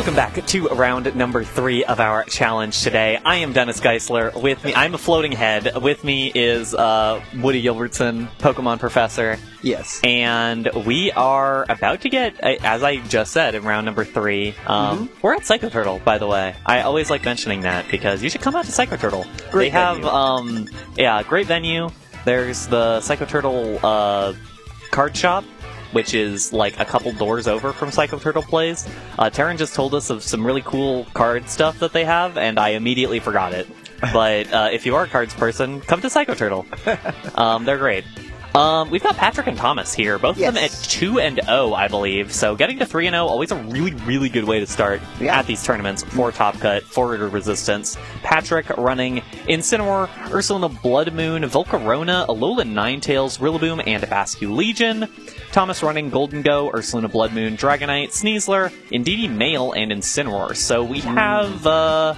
Welcome back to round number 3 of our challenge today. I am Dennis Geisler. With me, I'm a floating head. With me is Woody Gilbertson, Pokemon Professor. Yes. And we are about to get, as I just said, in round number 3. We're at Psycho Turtle, by the way. I always like mentioning that because you should come out to Psycho Turtle. Great venue. Have, great venue. There's the Psycho Turtle card shop, which is like a couple doors over from Psycho Turtle Plays. Taryn just told us of some really cool card stuff that they have, and I immediately forgot it. But if you are a cards person, come to Psycho Turtle. They're great. We've got Patrick and Thomas here, both of them at 2-0, I believe. So getting to 3-0, always a really, really good way to start at these tournaments for Top Cut, for Resistance. Patrick running Incineroar, Ursaluna Blood Moon, Volcarona, Alolan Ninetales, Rillaboom, and Bascu Legion. Thomas running Golden Go, Ursaluna Blood Moon, Dragonite, Sneasler, Indeedee Male, and Incineroar. So we have,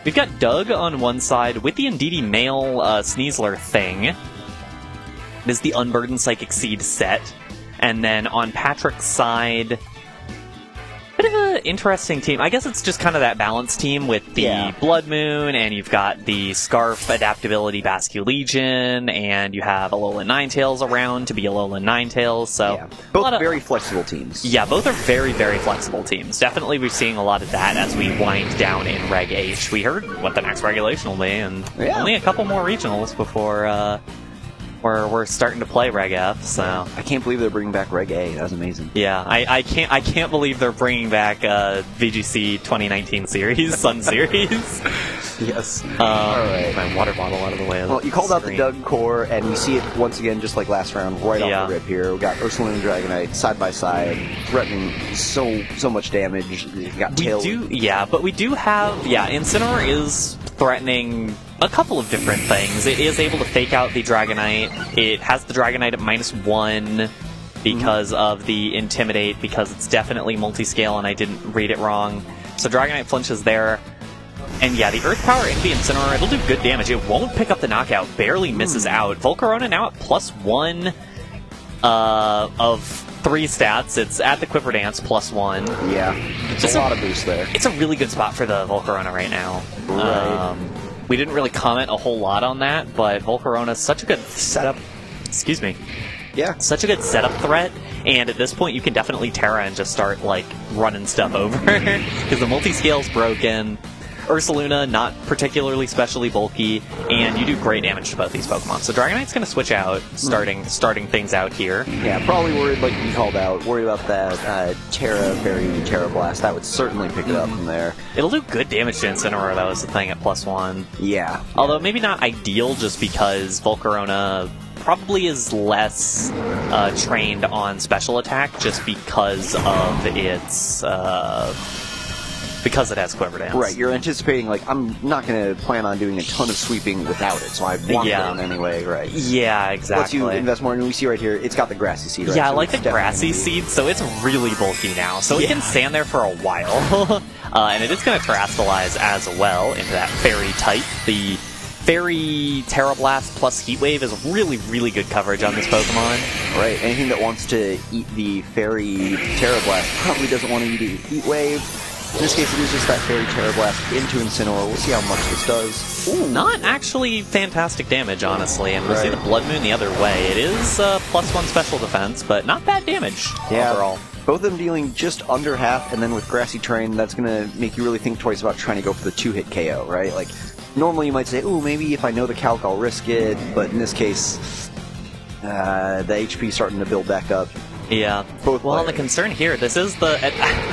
we've got Doug on one side with the Indeedee Male Sneasler thing. It is the Unburdened Psychic Seed set. And then on Patrick's side, bit of an interesting team. I guess it's just kind of that balanced team with the Blood Moon, and you've got the Scarf Adaptability Bascu Legion, and you have Alolan Ninetales around to be Alolan Ninetales. So both very flexible teams. Yeah, both are very, very flexible teams. Definitely we're seeing a lot of that as we wind down in Reg H. We heard what the next regulation will be, and only a couple more regionals before we're starting to play Reg F, so... I can't believe they're bringing back Reg A. That was amazing. Yeah, I can't believe they're bringing back VGC 2019 series, Sun Series. Yes. Alright. My water bottle out of the way. Well, you called out the Doug core, and we see it once again, just like last round, right off the rip here. We got Ursaluna and Dragonite side by side, threatening so much damage. You got Tail. But we do have... Incineroar is threatening a couple of different things. It is able to fake out the Dragonite. It has the Dragonite at -1 because of the Intimidate, because it's definitely multi-scale and I didn't read it wrong. So Dragonite flinches there. And yeah, the Earth Power into the Incineroar, it'll do good damage. It won't pick up the knockout, barely misses out. Volcarona now at +1 of 3 stats. It's at the Quiver Dance +1. Yeah, it's a lot of boost there. It's a really good spot for the Volcarona right now. Right. We didn't really comment a whole lot on that, but Volcarona's such a good setup. Excuse me. Yeah. Such a good setup threat, and at this point you can definitely Terra and just start, like, running stuff over. Because the multi-scale's broken. Ursaluna, not particularly specially bulky, and you do great damage to both these Pokemon. So Dragonite's going to switch out, starting things out here. Yeah, probably worried, like you called out, worried about that Terra Fairy, Terra Blast. That would certainly pick it up from there. It'll do good damage to Incineroar, though, is the thing at +1. Yeah. Although maybe not ideal, just because Volcarona probably is less trained on special attack, just because of its... because it has Quiver Dance. Right, you're anticipating, like, I'm not going to plan on doing a ton of sweeping without it, so I want it in anyway, right? Yeah, exactly. Once you invest more, and we see right here, it's got the Grassy Seed, right? Yeah, so I like the Grassy Seed, so it's really bulky now. So it can stand there for a while, and it is going to Terrastallize as well into that Fairy type. The Fairy Terra Blast plus Heat Wave is really, really good coverage on this Pokemon. Right, anything that wants to eat the Fairy Terra Blast probably doesn't want to eat a Heat Wave. In this case, it is just that Fairy Terra Blast into Incineroar. We'll see how much this does. Ooh, not actually fantastic damage, honestly, and we'll see the Blood Moon the other way. It is +1 special defense, but not bad damage overall. Both of them dealing just under half, and then with Grassy Terrain, that's going to make you really think twice about trying to go for the 2-hit KO, right? Like, normally you might say, ooh, maybe if I know the calc, I'll risk it, but in this case, the HP starting to build back up. Yeah. Well, the concern here, this is the...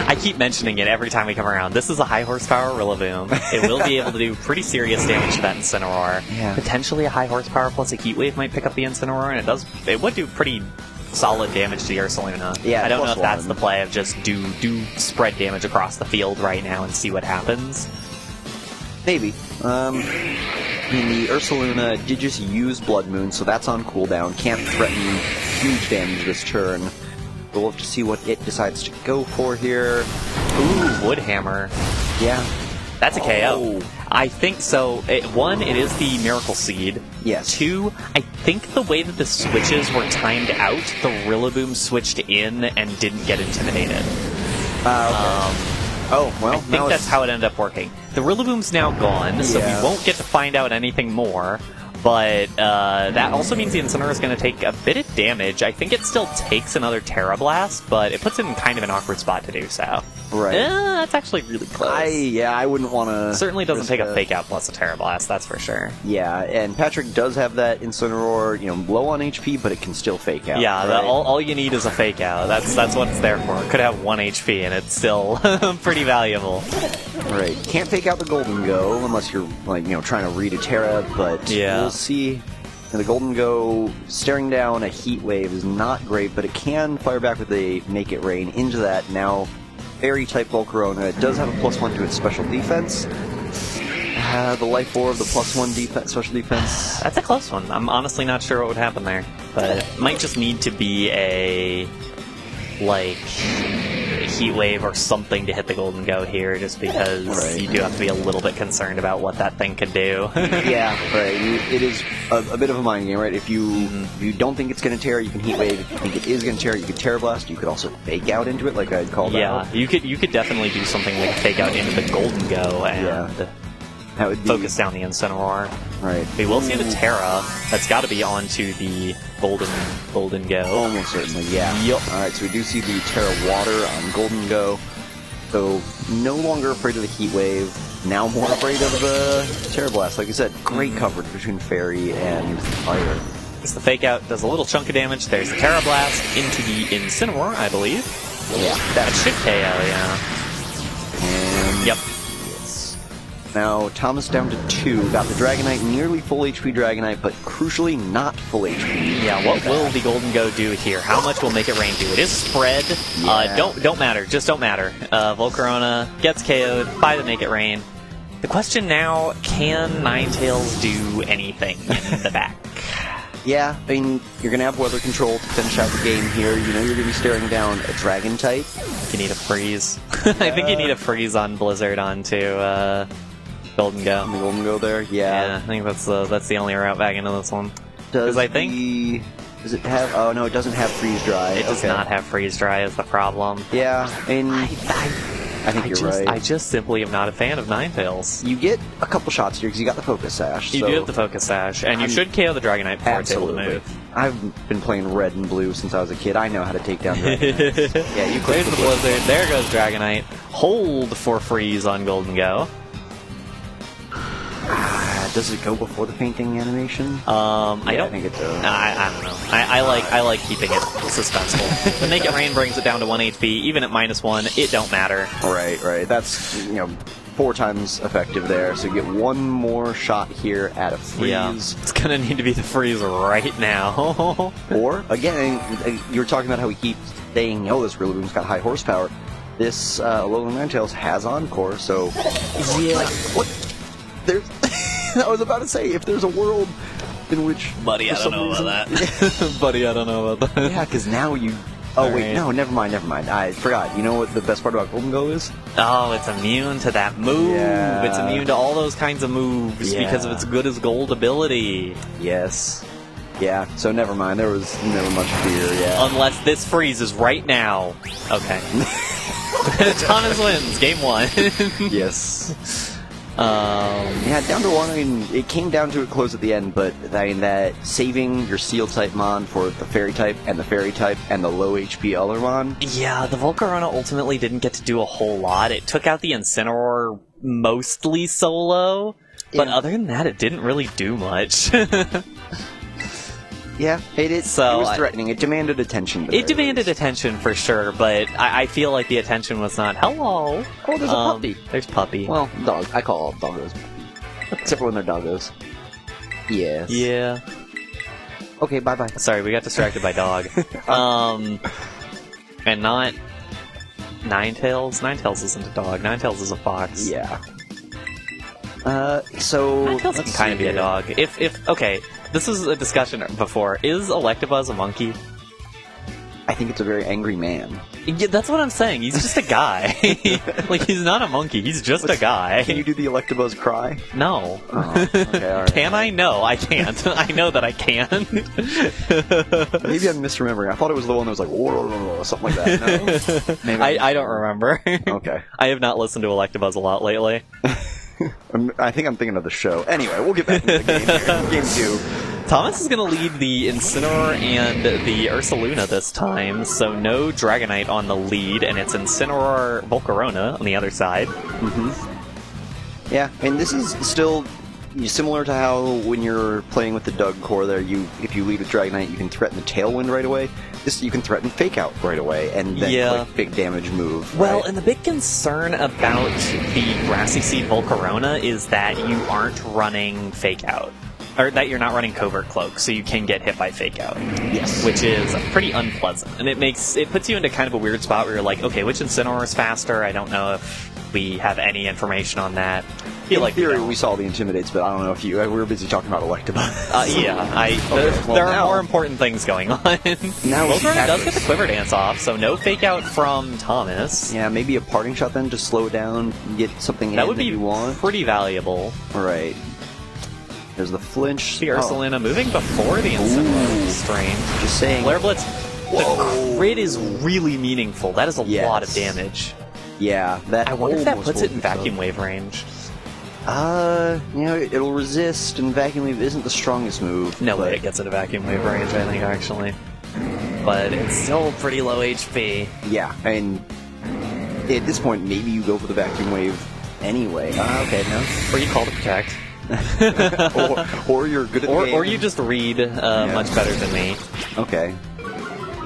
I keep mentioning it every time we come around. This is a high horsepower Rillaboom. It will be able to do pretty serious damage to that Incineroar. Yeah. Potentially a high horsepower plus a Heat Wave might pick up the Incineroar, and it would do pretty solid damage to the Ursaluna. Yeah, I don't know if that's the play of just do spread damage across the field right now and see what happens. Maybe. I mean, the Ursaluna did just use Blood Moon, so that's on cooldown. Can't threaten huge damage this turn. But we'll have to see what it decides to go for here. Ooh, Woodhammer. Yeah. That's a KO. I think so. One, it is the Miracle Seed. Yes. 2, I think the way that the switches were timed out, the Rillaboom switched in and didn't get intimidated. Okay. Oh, well, I think now that's how it ended up working. The Rillaboom's now gone, so Yeah. we won't get to find out anything more. But that also means the Incineroar is going to take a bit of damage. I think it still takes another Terra Blast, but it puts it in kind of an awkward spot to do so. Right. That's actually really close. I wouldn't want to... Certainly doesn't take a Fake Out plus a Terra Blast, that's for sure. Yeah, and Patrick does have that Incineroar, low on HP, but it can still Fake Out. Yeah, right? all you need is a Fake Out. That's what it's there for. It could have 1 HP, and it's still pretty valuable. Right. Can't Fake Out the Golden Go unless you're, trying to read a Terra, but Yeah. we'll see. And the Golden Go, staring down a Heat Wave is not great, but it can fire back with a Make It Rain into that now Fairy-type Volcarona. It does have a +1 to its special defense. The Life Orb, the +1 special defense. That's a close one. I'm honestly not sure what would happen there. But it might just need to be a Heat Wave or something to hit the Golden Go here, just because you do have to be a little bit concerned about what that thing could do. Yeah, right. It is a bit of a mind game, right? If you don't think it's going to tear, you can Heat Wave. If you think it is going to tear, you can Terra Blast. You could also Fake Out into it, like I had called out. Yeah, you could definitely do something like Fake Out into the Golden Go and that would be, focus down the Incineroar. Right. We will see the Terra. That's got to be onto the Golden Go. Almost certainly, yeah. Yup. Alright, so we do see the Terra Water on Golden Go. So, no longer afraid of the Heat Wave, now more afraid of the Terra Blast. Like I said, great coverage between Fairy and Fire. The Fake Out does a little chunk of damage. There's the Terra Blast into the Incineroar, I believe. Yeah. That should KO, yeah. And Yep. now, Thomas down to 2. Got the Dragonite, nearly full HP Dragonite, but crucially not full HP. Yeah, what will the Golden Go do here? How much will Make It Rain do? It is spread. Yeah. Don't matter. Just don't matter. Volcarona gets KO'd by the Make It Rain. The question now, can Ninetales do anything in the back? Yeah, I mean, you're going to have weather control to finish out the game here. You know you're going to be staring down a Dragon type. You need a freeze. I think you need a freeze on Blizzard onto Golden Go. The Golden Go there? Yeah, I think that's the only route back into this one. Does I think does it have... Oh, no, it doesn't have Freeze Dry. It does not have freeze dry is the problem. Yeah, and I think you're right. I just simply am not a fan of Ninetales. You get a couple shots here because you got the Focus Sash. You so do have the Focus Sash, and you should KO the Dragonite before it's able to move. I've been playing Red and Blue since I was a kid. I know how to take down Dragonites. Yeah, you click There's the Blizzard. There goes Dragonite. Hold for freeze on Golden Go. Does it go before the fainting animation? I think it does. I don't know. I like keeping it suspenseful. The Make It Rain brings it down to 1 HP. Even at -1, it don't matter. Right. That's 4 times effective there. So you get one more shot here at a freeze. Yeah. It's gonna need to be the freeze right now. Or again, you were talking about how we keep saying, "Oh, this Rillaboom's got high horsepower." This Alolan Ninetales has Encore, so Yeah. what? There's. I was about to say, if there's a world in which... Buddy, I don't know about that. Buddy, I don't know about that. Yeah, because now you... Oh, wait, no, never mind. I forgot. You know what the best part about Golden Go is? Oh, it's immune to that move. Yeah. It's immune to all those kinds of moves because of its good as gold ability. Yes. Yeah, so never mind. There was never much fear, yeah. Unless this freezes right now. Okay. Thomas wins. Game 1. Yes. Yeah, down to 1. I mean, it came down to it close at the end, but I mean that saving your Steel type Mon for the Fairy type and the Fairy type and the low HP other Mon. Yeah, the Volcarona ultimately didn't get to do a whole lot. It took out the Incineroar mostly solo, but other than that, it didn't really do much. Yeah, it was threatening. It demanded attention. It demanded attention for sure, but I feel like the attention was not, hello. Oh, there's a puppy. There's puppy. Well, dog. I call all doggos puppy. Except for when they're doggos. Yes. Yeah. Okay, bye-bye. Sorry, we got distracted by dog. And not Ninetales. Ninetales isn't a dog. Ninetales is a fox. Yeah. So... Ninetales can kind of be a dog. Okay, this is a discussion before. Is Electabuzz a monkey? I I think it's a very angry man. Yeah, that's what I'm saying. He's just a guy. Like, he's not a monkey. He's just a guy. Can you do the Electabuzz cry? No. Oh, okay, all right. Can I? No, I can't. I know that I can. Maybe I'm misremembering. I thought it was the one that was like, whoa, something like that. No? Maybe I don't remember. Okay. I have not listened to Electabuzz a lot lately. I think I'm thinking of the show. Anyway, we'll get back into the game here. Game 2. Thomas is going to lead the Incineroar and the Ursaluna this time, so no Dragonite on the lead, and it's Incineroar Volcarona on the other side. Yeah, and this is still similar to how when you're playing with the Doug core there, if you lead with Dragonite, you can threaten the Tailwind right away. This you can threaten Fake Out right away, and then click big damage move. Well, right? and the big concern about the Grassy Seed Volcarona is that you aren't running Fake Out. Or that you're not running Covert Cloak, so you can get hit by Fake Out. Yes. Which is pretty unpleasant. And it puts you into kind of a weird spot where you're like, okay, which Incineroar is faster? I don't know if we have any information on that. In theory, we saw the Intimidates, but I don't know if we were busy talking about Electabuzz. There are more important things going on. Now Volcarona does get the Quiver Dance off, so no Fake Out from Thomas. Yeah, maybe a Parting Shot then to slow it down, get something that would be you want. Pretty valuable. Right. There's the flinch. The Ursaluna moving before the Incineroar. Strange. Just saying. Flare Blitz. The crit is really meaningful. That is a lot of damage. Yeah, that. I wonder if that puts it in Vacuum Wave range. It'll resist, and Vacuum Wave isn't the strongest move. No way it gets into Vacuum Wave range, I think, actually. But it's still pretty low HP. Yeah, and at this point, maybe you go for the Vacuum Wave anyway. Okay, no. Or you call to Protect. or you're good at the game. Or you just read much better than me. Okay.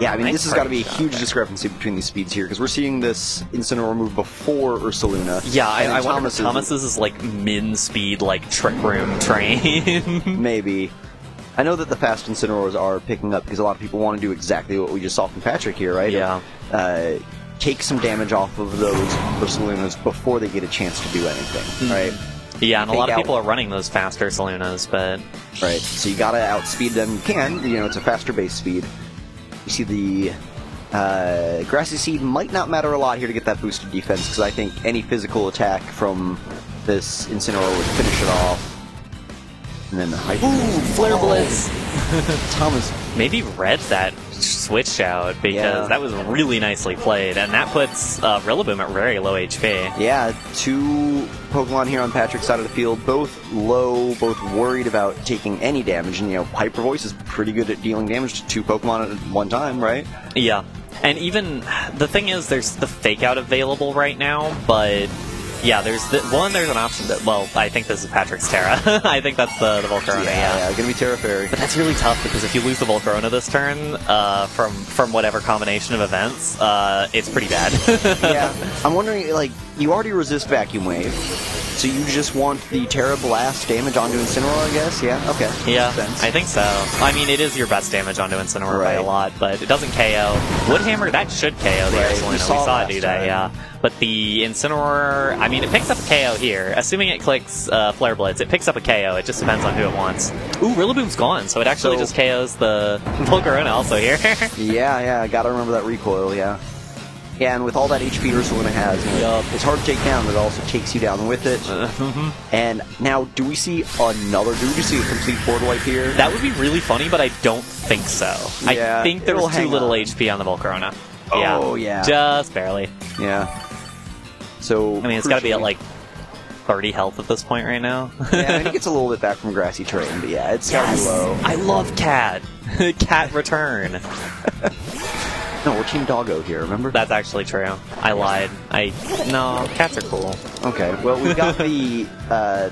Yeah, I mean, this has got to be a huge there. Discrepancy between these speeds here, because we're seeing this Incineroar move before Ursaluna. Yeah, I wonder if Thomas's is like min speed, like Trick Room train. Maybe. I know that the fast Incineroars are picking up, because a lot of people want to do exactly what we just saw from Patrick here, right? Yeah. Take some damage off of those Ursalunas before they get a chance to do anything, right? Yeah, and a lot of people are running those faster Salunas, but... Right, so you gotta outspeed them. You can, it's a faster base speed. You see the Grassy Seed might not matter a lot here to get that boosted defense, because I think any physical attack from this Incineroar would finish it off. And then the Flare Blitz! Thomas maybe read that switch out, because that was really nicely played, and that puts Rillaboom at very low HP. Yeah, 2 Pokemon here on Patrick's side of the field, both low, both worried about taking any damage, and Hyper Voice is pretty good at dealing damage to 2 Pokemon at one time, right? Yeah, and even, the thing is, there's the Fake Out available right now, but... Yeah, there's an option that, well, I think this is Patrick's Terra. I think that's the Volcarona, yeah. Gonna be Terra Fairy. But that's really tough, because if you lose the Volcarona this turn, from whatever combination of events, it's pretty bad. Yeah, I'm wondering, you already resist Vacuum Wave, so you just want the Terra Blast damage onto Incineroar, I guess? Yeah, okay. Yeah, I think so. I mean, it is your best damage onto Incineroar by a lot, but it doesn't KO. Woodhammer, that should KO the Ursaluna. We saw it do that, yeah. But the Incineroar, I mean, it picks up a KO here. Assuming it clicks Flare Blitz, it picks up a KO. It just depends on who it wants. Ooh, Rillaboom's gone, so it actually just KOs the Volcarona also here. Yeah, gotta remember that recoil, yeah. Yeah, and with all that HP Ursaluna has, it's hard to take down, but it also takes you down with it. And now, do we see just see a complete board wipe here? That would be really funny, but I don't think so. Yeah, I think there was too little HP on the Volcarona. Oh, yeah. Just barely. Yeah. So, I mean, it's got to be at, 30 health at this point right now. Yeah, I think it's a little bit back from Grassy Terrain, but yeah, it's got to be low. I love Cat. Cat return. No, we're Team Doggo here, remember? That's actually true. I lied. No, cats are cool. Okay, well, we've got the,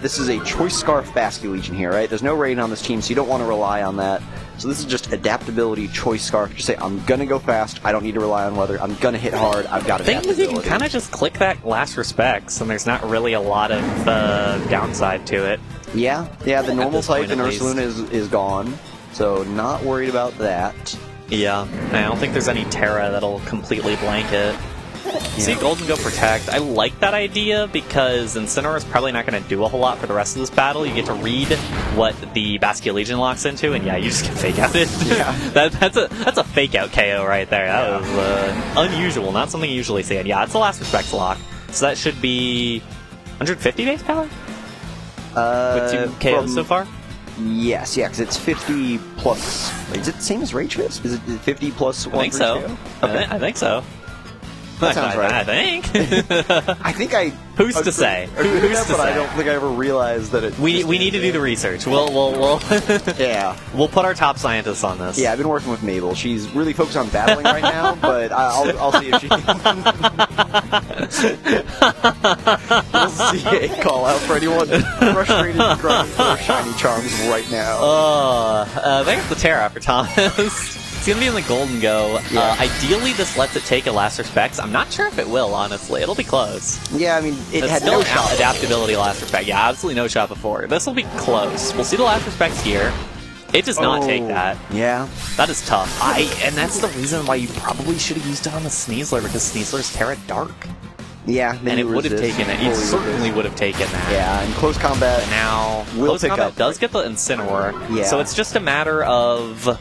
this is a Choice Scarf Basculegion here, right? There's no rain on this team, so you don't want to rely on that. So this is just adaptability, Choice Scarf. Just say, I'm gonna go fast, I don't need to rely on weather, I'm gonna hit hard, I've got adaptability. The thing is, you can kind of just click that Last Respects, and there's not really a lot of downside to it. Yeah, the normal type in Ursaluna is gone, so not worried about that. Yeah, I don't think there's any Terra that'll completely blank it. See, Golden Go Protect. I like that idea because Incineroar is probably not going to do a whole lot for the rest of this battle. You get to read what the Basculegion locks into, and yeah, you just get fake outed. Yeah. that's a fake out KO right there. That was unusual, not something you usually see. And yeah, it's the Last Respects lock. So that should be 150 base power? With 2 KOs so far? Yes, yeah, because it's 50 plus... Is it the same as Rage Fist? Is it 50 plus 1 I think so. Okay. I think so. That sounds right. I think. I think I... Who's to say? Who's to but say? I don't think I ever realized that it... We need to do the research. We'll Yeah. We'll put our top scientists on this. Yeah, I've been working with Mabel. She's really focused on battling right now, but I'll see if she We'll see a call out for anyone frustrated and grinding for shiny charms right now. There's the Terra for Thomas. It's going to be in the Golden Go. Yeah. Ideally, this lets it take a Last Respects. I'm not sure if it will, honestly. It'll be close. Yeah, I mean, it It's had still no shot. adaptability Last Respect. Yeah, absolutely no shot before. This will be close. We'll see the Last Respects here. It does not take that. Yeah. That is tough. And that's the reason why you probably should have used it on the Sneasler, because Sneasler's Terra Dark. Yeah, And it would have taken it. You certainly would have taken that. Yeah, in close combat. And now, Will close pick combat up. does get the Incineroar. Yeah. So it's just a matter of...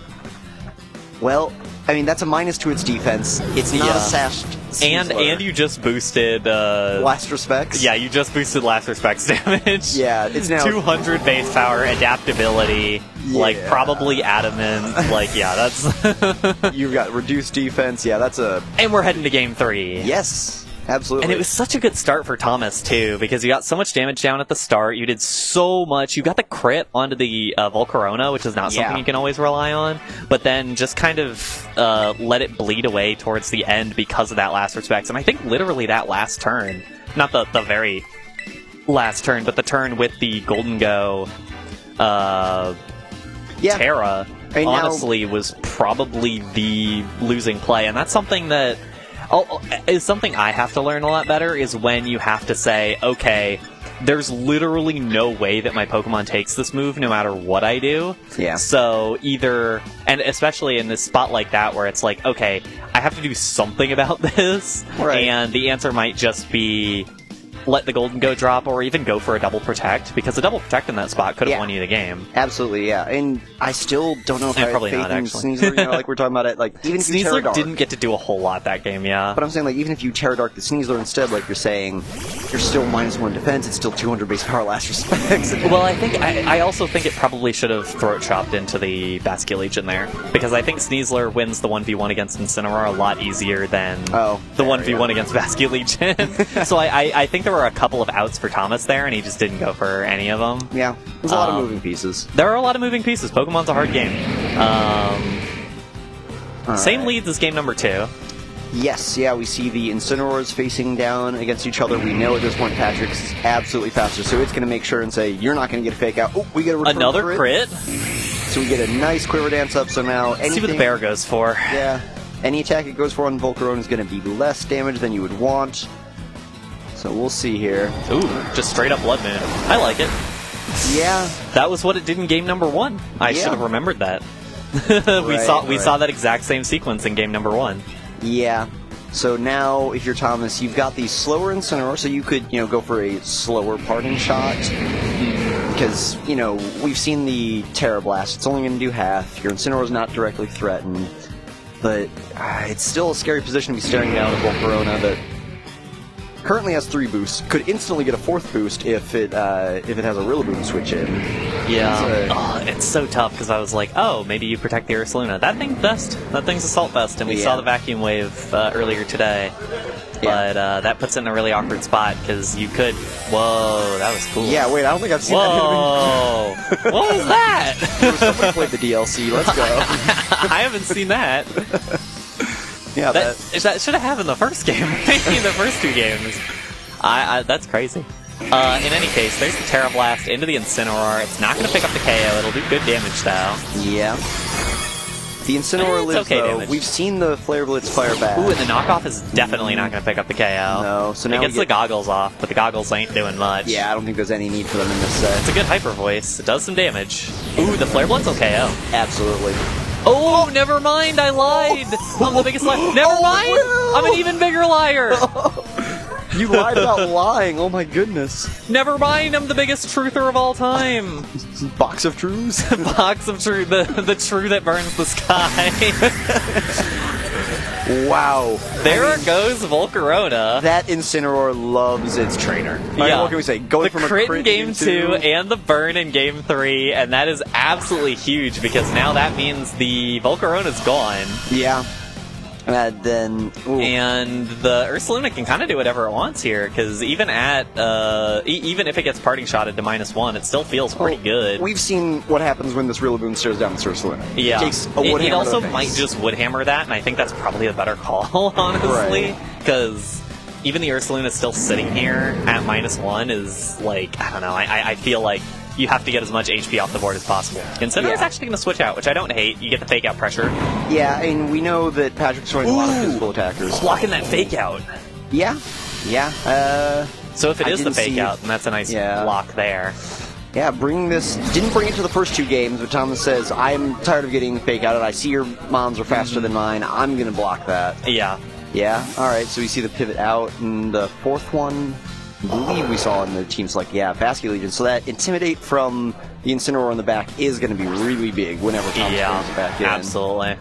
Well, I mean, that's a minus to its defense. It's not a sashed And Sneasler. you just boosted... Last Respects? Yeah, you just boosted Last Respects damage. Yeah, it's now... 200 base power, adaptability, like probably adamant. Like, yeah, that's... You've got reduced defense. Yeah, that's a... And we're heading to game 3. Yes, absolutely. And it was such a good start for Thomas, too, because you got so much damage down at the start. You did so much. You got the crit onto the Volcarona, which is not something you can always rely on. But then just kind of let it bleed away towards the end because of that Last Respects. And I think literally that last turn, not the very last turn, but the turn with the Golden Go Terra, honestly, was probably the losing play. And that's something that... is something I have to learn a lot better, is when you have to say, okay, there's literally no way that my Pokemon takes this move no matter what I do. Yeah. So either, and especially in this spot like that where it's like, okay, I have to do something about this, and the answer might just be let the Golden Go drop, or even go for a double protect, because a double protect in that spot could have won you the game. Absolutely, yeah. And I still don't know if I have probably faith not, in actually. Sneasler, like we're talking about it, like, even if you Terra Sneasler Dark. didn't get to do a whole lot that game, yeah. But I'm saying, like, even if you Terra Dark the Sneasler instead, like you're saying, you're still -1 defense, it's still 200 base power Last Respects. Well, I also think it probably should have throat chopped into the Basculegion there, because I think Sneasler wins the 1v1 against Incineroar a lot easier than the 1v1 against Basculegion. So I think there were a couple of outs for Thomas there, and he just didn't go for any of them. Yeah, there's a lot of moving pieces. There are a lot of moving pieces. Pokemon's a hard game. Same leads as game number 2. Yes, yeah, we see the Incineroars facing down against each other. We know at this point Patrick's absolutely faster, so it's going to make sure and say, you're not going to get a fake out. Oh, we get a return another crit. So we get a nice Quiver Dance up, so now anything... See what the bear goes for. Yeah, any attack it goes for on Volcarona is going to be less damage than you would want. So we'll see here. Ooh, just straight up Blood Moon. I like it. Yeah. That was what it did in game number 1. I should have remembered that. we saw that exact same sequence in game number 1. Yeah. So now, if you're Thomas, you've got the slower Incineroar, so you could, go for a slower parting shot. Because, we've seen the Terra Blast. It's only going to do half. Your Incineroar's not directly threatened. But it's still a scary position to be staring down a Volcarona that currently has 3 boosts. Could instantly get a 4th boost if it has a Rillaboom switch in. Yeah. It's so tough, because I was like, oh, maybe you protect the Ursaluna. That thing's best. That thing's Assault Vest, and we saw the Vacuum Wave earlier today. But that puts it in a really awkward spot, because you could... Whoa, that was cool. Yeah, wait, I don't think I've seen that. Whoa! What was that? Somebody played the DLC. Let's go. I haven't seen that. Yeah, that should have happened the first game, right? In the first 2 games. That's crazy. In any case, there's the Terra Blast into the Incineroar. It's not going to pick up the KO. It'll do good damage, though. Yeah. The Incineroar lives, okay though. damage. We've seen the Flare Blitz fire back. Ooh, and the knockoff is definitely not going to pick up the KO. No, so now it gets the goggles off, but the goggles ain't doing much. Yeah, I don't think there's any need for them in this set. It's a good Hyper Voice. It does some damage. Ooh, the Flare Blitz will KO. Absolutely. Oh, never mind, I lied! I'm the biggest liar. Never mind! I'm an even bigger liar! You lied about lying, oh my goodness. Never mind, I'm the biggest truther of all time! Box of truths? Box of truth, the true that burns the sky. Wow. There goes Volcarona. That Incineroar loves its trainer. Yeah. What can we say? Going the from a crit in Game 2 and the burn in Game 3, and that is absolutely huge because now that means the Volcarona's gone. Yeah. Then... Ooh. And the Ursaluna can kind of do whatever it wants here, because even at even if it gets parting shotted to -1, it still feels pretty good. We've seen what happens when this Rillaboom stares down this Ursaluna. Yeah, It takes a wood it hammer also to the might face. just Woodhammer that, and I think that's probably a better call, honestly, because even the Ursaluna still sitting here at -1 is like, I don't know, I feel like you have to get as much HP off the board as possible. Incineroar's actually going to switch out, which I don't hate. You get the fake out pressure. Yeah, and we know that Patrick's throwing a lot of physical attackers. Blocking that fake out. Yeah, yeah. So if it I is the didn't fake see- out, then that's a nice Yeah. block there. Yeah, didn't bring it to the first 2 games, but Thomas says, I'm tired of getting fake out, and I see your mons are faster than mine, I'm going to block that. Yeah. Yeah, alright, so we see the pivot out, and the 4th one, I believe we saw in the team select, Basket Legion, so that Intimidate from the Incineroar on the back is going to be really big whenever Thomas brings it back in. Absolutely.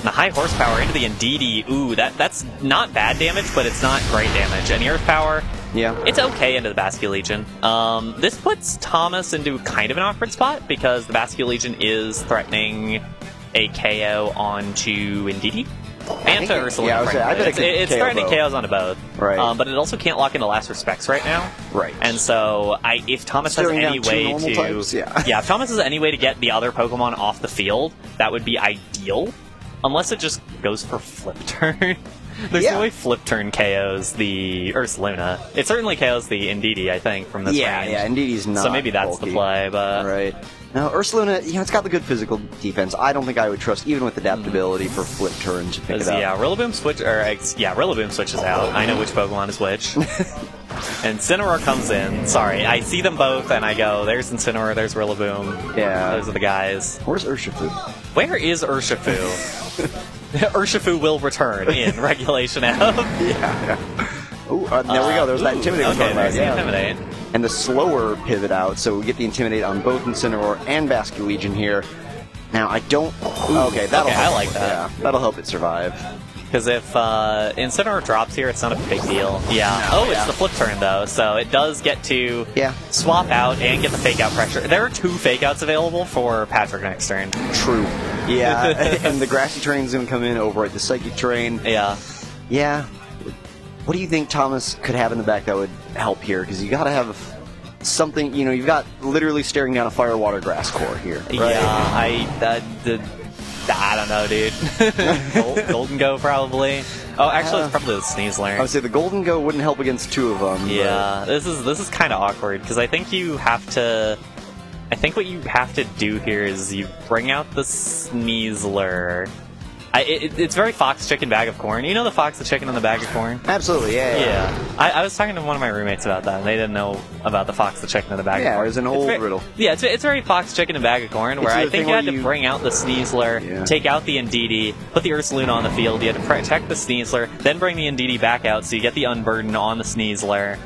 The high horsepower into the Indeedee, ooh, that's not bad damage, but it's not great damage. And the earth power, Yeah. it's okay into the Basket Legion. This puts Thomas into kind of an awkward spot, because the Basket Legion is threatening a KO onto Indeedee. And to Ursaluna. Yeah, I bet it could it's KO threatening both. KOs onto both. Right. But it also can't lock into Last Respects right now. Right. And so, if Thomas has Staring any down 2 way normal to... types, yeah. if Thomas has any way to get the other Pokemon off the field, that would be ideal. Unless it just goes for Flip Turn. There's no way Flip Turn KOs the Ursaluna. It certainly KOs the Indeedee, I think, from this range. Yeah, Indeedee's not So maybe that's bulky. the play, but... Right. Now, Ursaluna, it's got the good physical defense. I don't think I would trust, even with adaptability, for Flip Turn to pick it up. Yeah, Rillaboom switches out. I know which Pokemon is which. And Incineroar comes in. Sorry, I see them both, and I go, there's Incineroar, there's Rillaboom. Yeah. Those are the guys. Where's Urshifu? Where is Urshifu? Urshifu will return in Regulation F. Yeah. Oh, there we go. There's that Intimidate. Okay, there's the Intimidate. And the slower pivot out, so we get the Intimidate on both Incineroar and Basket Legion here. Now, I don't... Okay, that'll help. I like that. Yeah, that'll help it survive. Because if Incineroar drops here, it's not a big deal. Yeah. It's the Flip Turn, though, so it does get to swap out and get the Fake Out pressure. There are 2 Fake Outs available for Patrick next turn. True. Yeah, and the Grassy Terrain's going to come in, override the Psychic Terrain. Yeah. Yeah. What do you think Thomas could have in the back that would help here? Because you got to have something, you've got literally staring down a Fire, Water, Grass core here. Right? Yeah, I don't know, dude. Golden Go, probably. Oh, actually, it's probably the Sneasler. I would say the Golden Go wouldn't help against 2 of them. Yeah, this is kind of awkward, because I think you have to... I think what you have to do here is you bring out the Sneasler. It's very Fox Chicken Bag of Corn. You know the Fox the Chicken in the Bag of Corn? Absolutely, yeah. I was talking to one of my roommates about that, and they didn't know about the Fox the Chicken in the Bag of Corn. Yeah, it was an old riddle. Yeah, it's very Fox Chicken and Bag of Corn, where I think you had to bring out the Sneasler, take out the Indeedee, put the Ursaluna on the field, you had to protect the Sneasler, then bring the Indeedee back out so you get the Unburden on the Sneasler.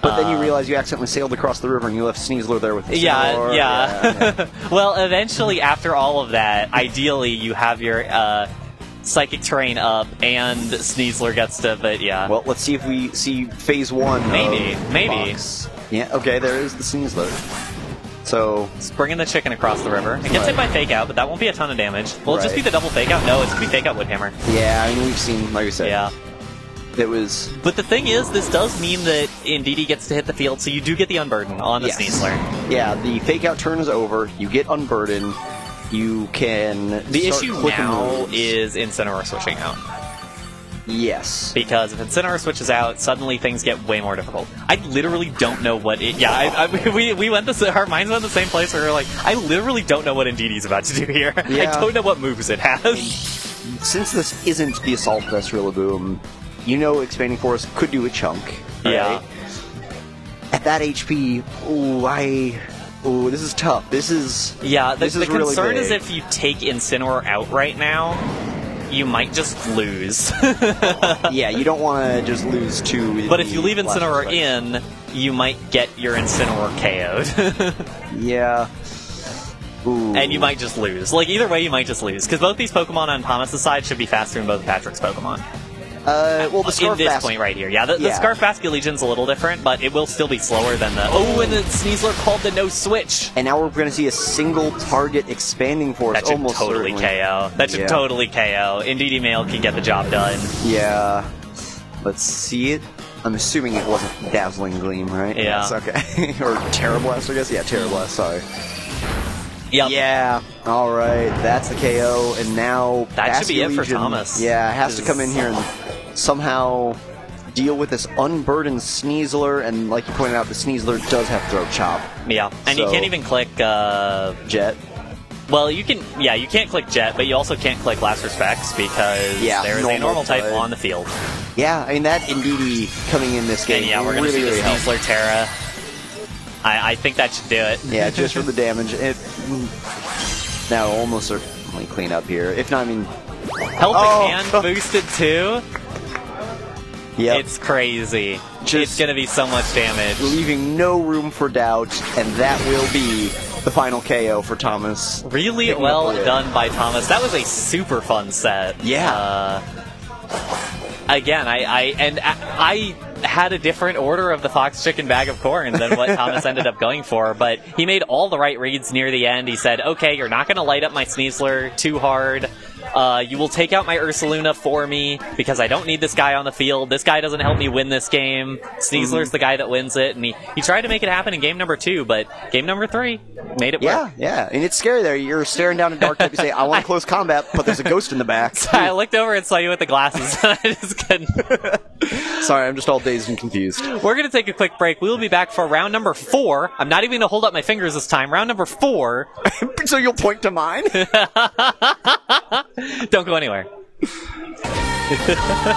But then you realize you accidentally sailed across the river and you left Sneasler there with the Incineroar. Yeah. Well, eventually, after all of that, ideally you have your Psychic Terrain up and Sneasler gets to, but yeah. Well, let's see if we see Phase 1 Maybe. Fox. Yeah, okay, there is the Sneasler. So... It's bringing the chicken across the river. It gets hit by Fake Out, but that won't be a ton of damage. Will it just be the double Fake Out? No, it's going to be Fake Out Woodhammer. Yeah, I mean, we've seen, like we said. Yeah. It was... But the thing is, this does mean that Indeedee gets to hit the field, so you do get the Unburden on the Sneasler. Yeah, the Fake Out turn is over, you get Unburden, you can... The issue now is Incineroar switching out. Yes. Because if Incineroar switches out, suddenly things get way more difficult. I literally don't know what it... Yeah, we went our minds went the same place where we were like, I literally don't know what Indeedee's about to do here. Yeah. I don't know what moves it has. Since this isn't the Assault Vest Rillaboom, Expanding Forest could do a chunk. Right? Yeah. At that HP, ooh, Ooh, this is tough. This is the really concern is big. if you take Incineroar out right now, you might just lose. Yeah, you don't want to just lose two. But if you leave Incineroar in, you might get your Incineroar KO'd. Yeah. Ooh. And you might just lose. Like, either way, you might just lose. Because both these Pokemon on Thomas's side should be faster than both Patrick's Pokemon. Well, the Scarf in this Basket. point right here. Yeah, the Scarf Basket Legion's a little different, but it will still be slower than the... Oh, and the Sneasler called the no switch. And now we're going to see a single target expanding force. That should almost totally certainly. KO. That should totally KO. Indeedee Mail can get the job done. Yeah. Let's see it. I'm assuming it wasn't Dazzling Gleam, right? Yeah. Yes, okay. Or Terra Blast, I guess? Yeah, Terra Blast, sorry. Yep. Yeah. All right, that's the KO, and now that should be it for Legion, Thomas. Yeah, has to come in here and somehow deal with this unburdened Sneasler, and like you pointed out, the Sneasler does have Throat Chop. Yeah, and you can't even click Jet. Well, you can. Yeah, you can't click Jet, but you also can't click Last Respects because there is a normal type on the field. Yeah, I mean that Indeedee coming in this game. And yeah, we're going to see the Sneasler Terra. I think that should do it. Yeah, just for the damage. Now almost certainly clean up here. If not, I mean... Helping Hand boosted too? Yep. It's crazy. It's going to be so much damage. Leaving no room for doubt, and that will be the final KO for Thomas. Really well done by Thomas. That was a super fun set. Yeah. Again, I had a different order of the Fox Chicken Bag of Corn than what Thomas ended up going for, but he made all the right reads near the end. He said, okay, you're not going to light up my Sneasler too hard. You will take out my Ursaluna for me because I don't need this guy on the field. This guy doesn't help me win this game. Sneasler's the guy that wins it, and he tried to make it happen in game number 2, but game number 3 made it work. Yeah, and it's scary there. You're staring down a dark type, you say, I want close combat, but there's a ghost in the back. So I looked over and saw you with the glasses, and I just couldn't. Sorry, I'm just all dazed and confused. We're going to take a quick break. We will be back for round number 4. I'm not even going to hold up my fingers this time. Round number 4. So you'll point to mine? Don't go anywhere.